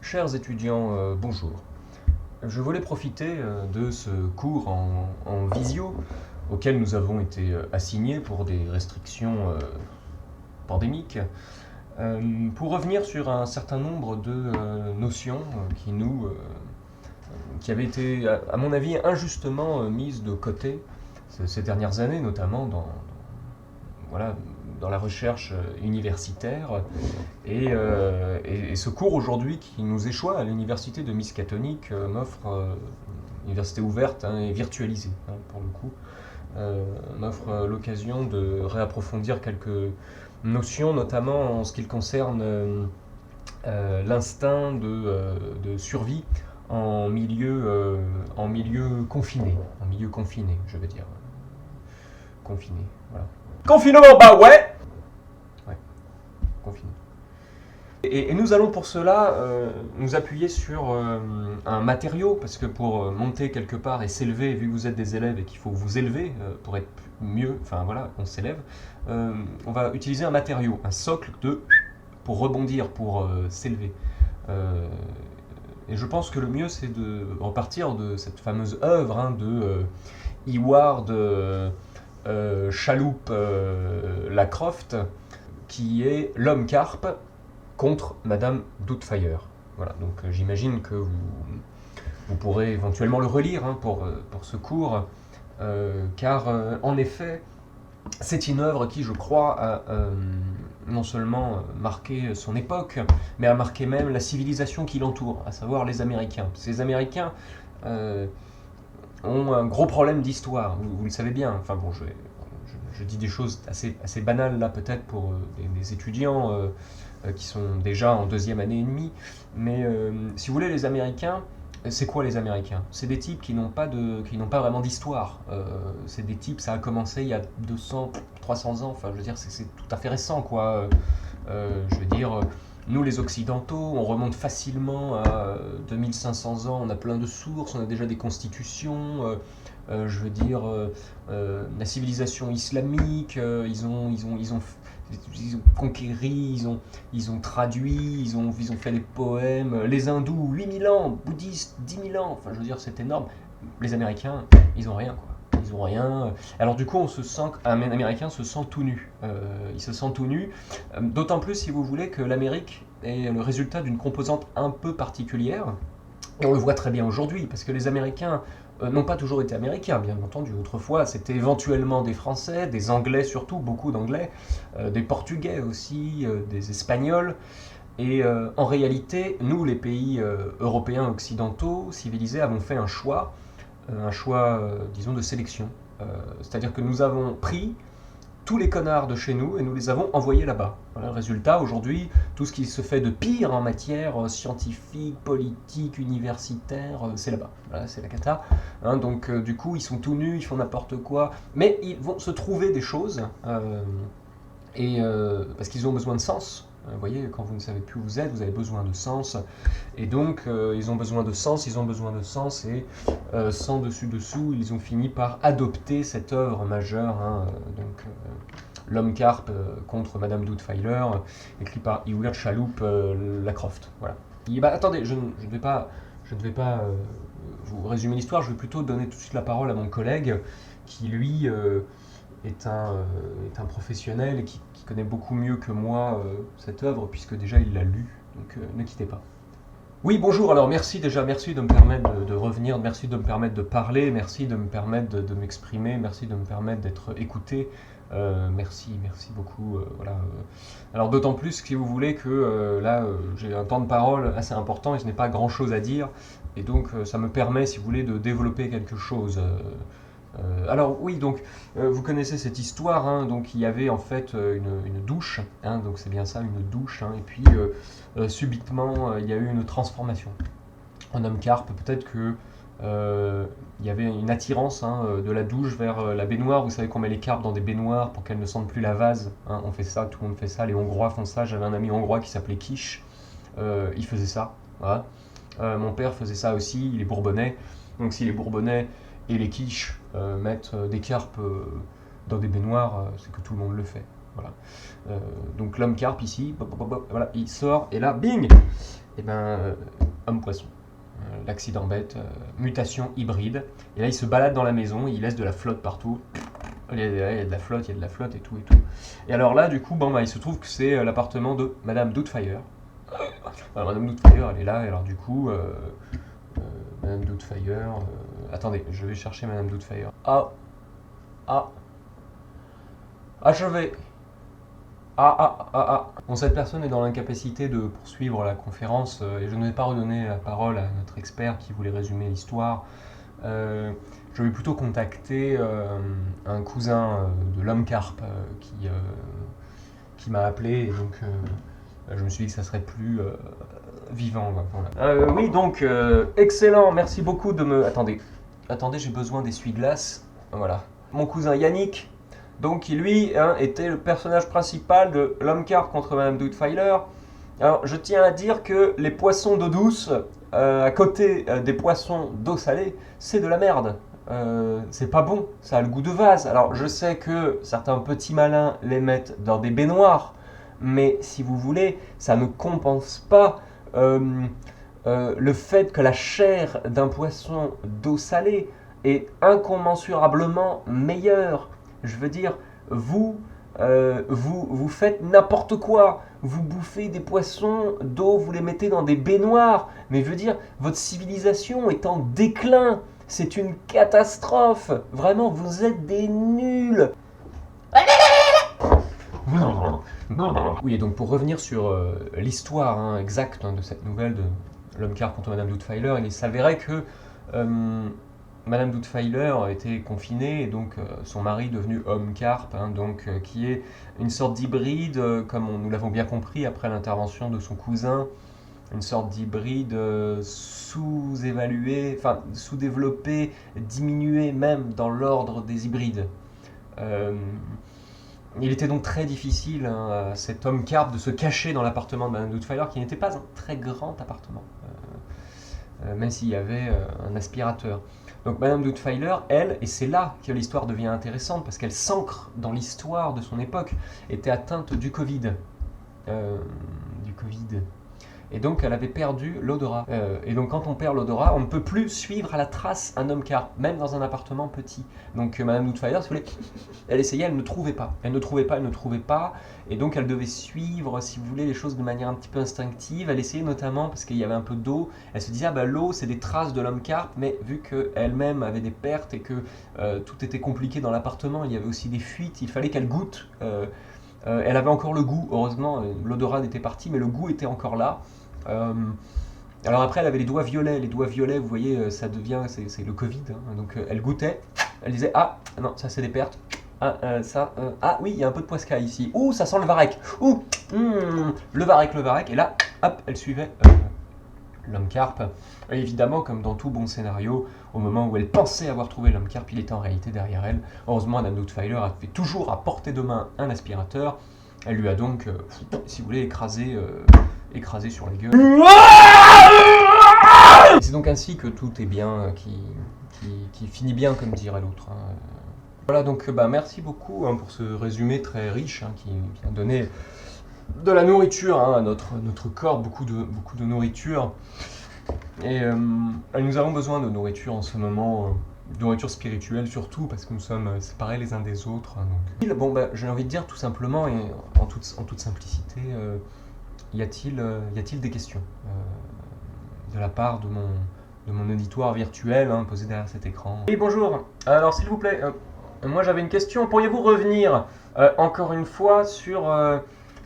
Chers étudiants, bonjour. Je voulais profiter de ce cours en visio auquel nous avons été assignés pour des restrictions pandémiques, pour revenir sur un certain nombre de notions qui avaient été, à mon avis, injustement mises de côté ces dernières années, notamment voilà, dans la recherche universitaire. Et ce cours aujourd'hui qui nous échoit à l'université de Miskatonic m'offre, université ouverte et virtualisée pour le coup, m'offre l'occasion de réapprofondir quelques notions, notamment en ce qui concerne l'instinct de survie en milieu confiné, je veux dire. Confiné, voilà. Confinement, bah ouais. Ouais, confiné. Et nous allons pour cela nous appuyer sur un matériau, parce que pour monter quelque part et s'élever, vu que vous êtes des élèves et qu'il faut vous élever pour être mieux, enfin voilà, on s'élève, on va utiliser un matériau, un socle pour rebondir, pour s'élever. Et je pense que le mieux, c'est de repartir de cette fameuse œuvre de Eward Chaloupe Lacroft, qui est L'homme carpe contre Madame Doubtfire. Voilà, donc j'imagine que vous pourrez éventuellement le relire pour ce cours, car en effet, c'est une œuvre qui, je crois, a non seulement marqué son époque, mais a marqué même la civilisation qui l'entoure, à savoir les Américains. Ces Américains ont un gros problème d'histoire, vous le savez bien. Enfin bon, je dis des choses assez banales là peut-être pour des étudiants qui sont déjà en deuxième année et demie, mais si vous voulez, les Américains, c'est quoi les Américains? C'est des types qui n'ont pas vraiment d'histoire. C'est des types, ça a commencé il y a 200, 300 ans, enfin je veux dire, c'est tout à fait récent quoi. Je veux dire, nous les Occidentaux, on remonte facilement à 2500 ans, on a plein de sources, on a déjà des constitutions. Je veux dire, la civilisation islamique, ils ont conquéri, ils ont traduit, ils ont fait des poèmes. Les hindous, 8000 ans, bouddhistes, 10 000 ans, enfin je veux dire, c'est énorme. Les Américains, ils ont rien quoi. Ils ont rien. Alors du coup, un Américain se sent tout nu. Il se sent tout nu, d'autant plus si vous voulez que l'Amérique est le résultat d'une composante un peu particulière. Et on le voit très bien aujourd'hui, parce que les Américains n'ont pas toujours été américains, bien entendu. Autrefois, c'était éventuellement des Français, des Anglais surtout, beaucoup d'Anglais, des Portugais aussi, des Espagnols. Et en réalité, nous, les pays européens occidentaux, civilisés, avons fait un choix, disons, de sélection. C'est-à-dire que nous avons pris tous les connards de chez nous et nous les avons envoyés là-bas. Voilà le résultat. Aujourd'hui, tout ce qui se fait de pire en matière scientifique, politique, universitaire, c'est là-bas. Voilà, c'est la cata. Donc du coup, ils sont tout nus, ils font n'importe quoi. Mais ils vont se trouver des choses, parce qu'ils ont besoin de sens. Vous voyez, quand vous ne savez plus où vous êtes, vous avez besoin de sens. Et donc, ils ont besoin de sens, et sans dessus-dessous, ils ont fini par adopter cette œuvre majeure, L'homme carpe contre Madame Doubtfire, écrit par Eward Chaloupe Lacroft. Voilà. Attendez, je ne vais pas vous résumer l'histoire, je vais plutôt donner tout de suite la parole à mon collègue, qui lui est un professionnel et qui connaît beaucoup mieux que moi cette œuvre, puisque déjà il l'a lue, donc ne quittez pas. Oui, bonjour, alors merci de me permettre de revenir, merci de me permettre de parler, merci de me permettre de m'exprimer, merci de me permettre d'être écouté, merci beaucoup. Voilà. Alors d'autant plus, si vous voulez, que là j'ai un temps de parole assez important et je n'ai pas grand chose à dire, et donc ça me permet, si vous voulez, de développer quelque chose. Alors oui, donc vous connaissez cette histoire, donc il y avait en fait une douche, donc c'est bien ça, une douche, et puis subitement il y a eu une transformation en homme carpe. Peut-être que il y avait une attirance de la douche vers la baignoire. Vous savez qu'on met les carpes dans des baignoires pour qu'elles ne sentent plus la vase. On fait ça, tout le monde fait ça, les Hongrois font ça. J'avais un ami hongrois qui s'appelait Kish, il faisait ça. Voilà. Mon père faisait ça aussi, il est bourbonnais. Donc si les bourbonnais et les quiches mettent des carpes dans des baignoires, c'est que tout le monde le fait. Voilà. Donc l'homme carpe ici, voilà, il sort et là, bing, et ben homme poisson. L'accident bête, mutation hybride. Et là, il se balade dans la maison, il laisse de la flotte partout. Il y a de la flotte, il y a de la flotte et tout et tout. Et alors là, du coup, bon, bah, il se trouve que c'est l'appartement de Madame Doubtfire. Alors, Madame Doubtfire, elle est là, et alors du coup, Madame Doubtfire. Attendez, je vais chercher Madame Doubtfire. Ah, achevé. Bon, cette personne est dans l'incapacité de poursuivre la conférence et je ne vais pas redonner la parole à notre expert qui voulait résumer l'histoire. Je vais plutôt contacter un cousin de l'homme carpe qui m'a appelé et donc je me suis dit que ça serait plus vivant. Voilà. Oui, donc excellent, merci beaucoup de me... Attendez, j'ai besoin d'essuie-glace. Voilà. Mon cousin Yannick. Donc qui lui était le personnage principal de l'homme carpe contre Madame Doubtfire. Alors je tiens à dire que les poissons d'eau douce, à côté des poissons d'eau salée, c'est de la merde. C'est pas bon, ça a le goût de vase. Alors je sais que certains petits malins les mettent dans des baignoires, mais si vous voulez, ça ne compense pas le fait que la chair d'un poisson d'eau salée est incommensurablement meilleure. Je veux dire, vous faites n'importe quoi. Vous bouffez des poissons d'eau, vous les mettez dans des baignoires. Mais je veux dire, votre civilisation est en déclin. C'est une catastrophe. Vraiment, vous êtes des nuls. Oui, et donc pour revenir sur l'histoire exacte de cette nouvelle de l'homme carpe contre Madame Doubtfire, il s'avérait que Madame Doubtfire était confinée et donc son mari devenu homme carpe, qui est une sorte d'hybride, comme nous l'avons bien compris après l'intervention de son cousin, une sorte d'hybride sous-évalué, enfin sous-développé, diminué même dans l'ordre des hybrides. Il était donc très difficile à cet homme carpe de se cacher dans l'appartement de Madame Doubtfire, qui n'était pas un très grand appartement, même s'il y avait un aspirateur. Donc Madame Doubtfire, elle, et c'est là que l'histoire devient intéressante, parce qu'elle s'ancre dans l'histoire de son époque, était atteinte du Covid. Et donc elle avait perdu l'odorat. Et donc quand on perd l'odorat, on ne peut plus suivre à la trace un homme carpe, même dans un appartement petit. Donc Madame Doubtfire, si vous voulez, elle essayait, elle ne trouvait pas. Elle ne trouvait pas. Et donc elle devait suivre, si vous voulez, les choses de manière un petit peu instinctive. Elle essayait notamment, parce qu'il y avait un peu d'eau, elle se disait, l'eau c'est des traces de l'homme carpe, mais vu qu'elle-même avait des pertes et que tout était compliqué dans l'appartement, il y avait aussi des fuites, il fallait qu'elle goûte. Elle avait encore le goût, heureusement, l'odorat était parti, mais le goût était encore là. Alors après, elle avait les doigts violets. Les doigts violets, vous voyez, ça devient, c'est le Covid. Donc elle goûtait, elle disait, ah non, ça c'est des pertes. Ah oui, il y a un peu de poiscaille ici. Ouh, ça sent le varech. Ouh, le varech. Et là, hop, elle suivait l'homme carpe. Et évidemment, comme dans tout bon scénario, au moment où elle pensait avoir trouvé l'homme carpe, il était en réalité derrière elle. Heureusement, Madame Doubtfire avait toujours à portée de main un aspirateur. Elle lui a donc, si vous voulez, écrasé sur la gueule. Et c'est donc ainsi que tout est bien, qui finit bien, comme dirait l'autre. Voilà, donc merci beaucoup pour ce résumé très riche qui vient donner de la nourriture à notre corps, beaucoup de nourriture. Et nous avons besoin de nourriture en ce moment, de nourriture spirituelle surtout, parce que nous sommes séparés les uns des autres. Donc. Bon, j'ai envie de dire tout simplement, et en toute simplicité, y a-t-il des questions de la part de mon auditoire virtuel posé derrière cet écran? Oui, bonjour. Alors, s'il vous plaît, moi j'avais une question. Pourriez-vous revenir encore une fois sur,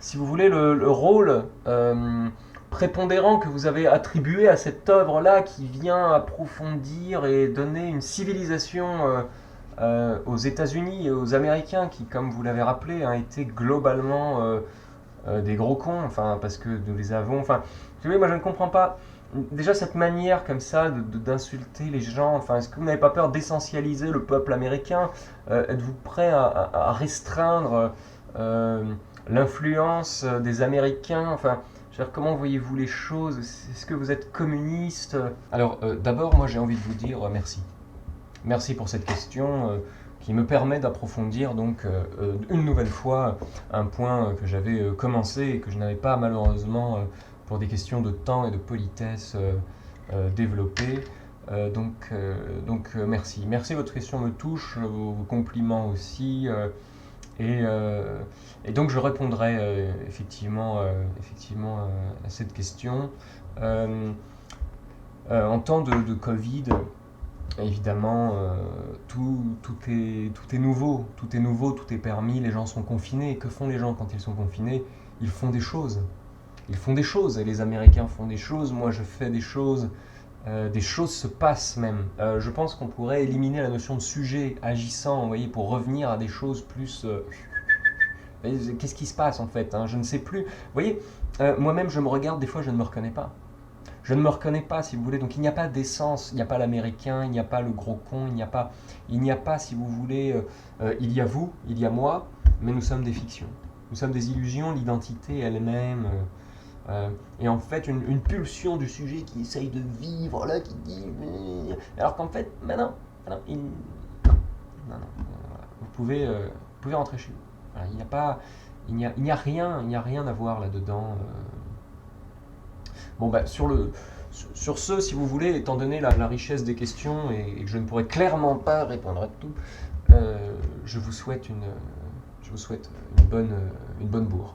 si vous voulez, le rôle prépondérant que vous avez attribué à cette œuvre-là qui vient approfondir et donner une civilisation aux États-Unis et aux Américains qui, comme vous l'avez rappelé, étaient globalement des gros cons, parce que nous les avons... vous voyez, moi je ne comprends pas déjà cette manière comme ça d'insulter les gens. Est-ce que vous n'avez pas peur d'essentialiser le peuple américain? Êtes-vous prêt à restreindre l'influence des Américains? Comment voyez-vous les choses? Est-ce que vous êtes communiste? Alors, d'abord, moi j'ai envie de vous dire merci. Merci pour cette question qui me permet d'approfondir donc une nouvelle fois un point que j'avais commencé et que je n'avais pas malheureusement pour des questions de temps et de politesse développé. Donc merci. Merci, votre question me touche, vos compliments aussi. Et donc je répondrai effectivement à cette question. En temps de Covid, évidemment, tout est nouveau, tout est permis, les gens sont confinés. Que font les gens quand ils sont confinés? Ils font des choses. Ils font des choses, et les Américains font des choses, moi je fais des choses se passent même. Je pense qu'on pourrait éliminer la notion de sujet agissant, vous voyez, pour revenir à des choses plus... qu'est-ce qui se passe en fait, hein? Je ne sais plus. Vous voyez, moi-même je me regarde, des fois je ne me reconnais pas. Je ne me reconnais pas, si vous voulez. Donc il n'y a pas d'essence, il n'y a pas l'américain, il n'y a pas le gros con, il n'y a pas, si vous voulez, il y a vous, il y a moi, mais nous sommes des fictions. Nous sommes des illusions, l'identité elle-même. Et en fait, une pulsion du sujet qui essaye de vivre, là, qui dit... Alors qu'en fait, non, vous pouvez rentrer chez vous. Voilà, il n'y a rien à voir là-dedans. Bon, sur ce, si vous voulez, étant donné la richesse des questions et que je ne pourrais clairement pas répondre à tout, je vous souhaite une bonne bourre.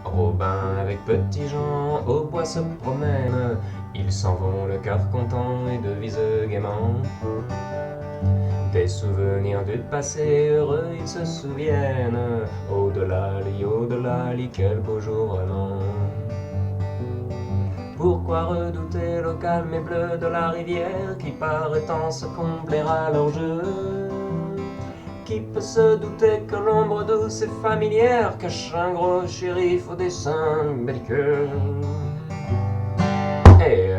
Robin avec Petit Jean au bois se promènent, ils s'en vont le cœur content et devisent gaiement. Des souvenirs du passé heureux ils se souviennent, au-delà, quel beau jour vraiment. Pourquoi redouter l'eau calme et bleue de la rivière qui par temps se complaira à leur jeu? Qui peut se douter que l'ombre douce et familière cache un gros shérif au dessin belliqueux? Et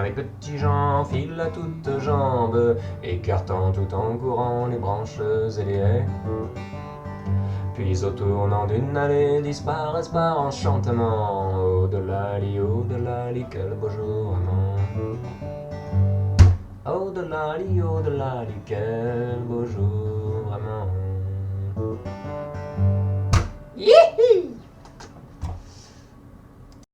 les petits gens filent à toutes jambes, écartant tout en courant les branches et les haies. Puis au tournant d'une allée disparaissent par enchantement, au-delà, quel beau jour vraiment. Au-delà, quel beau jour.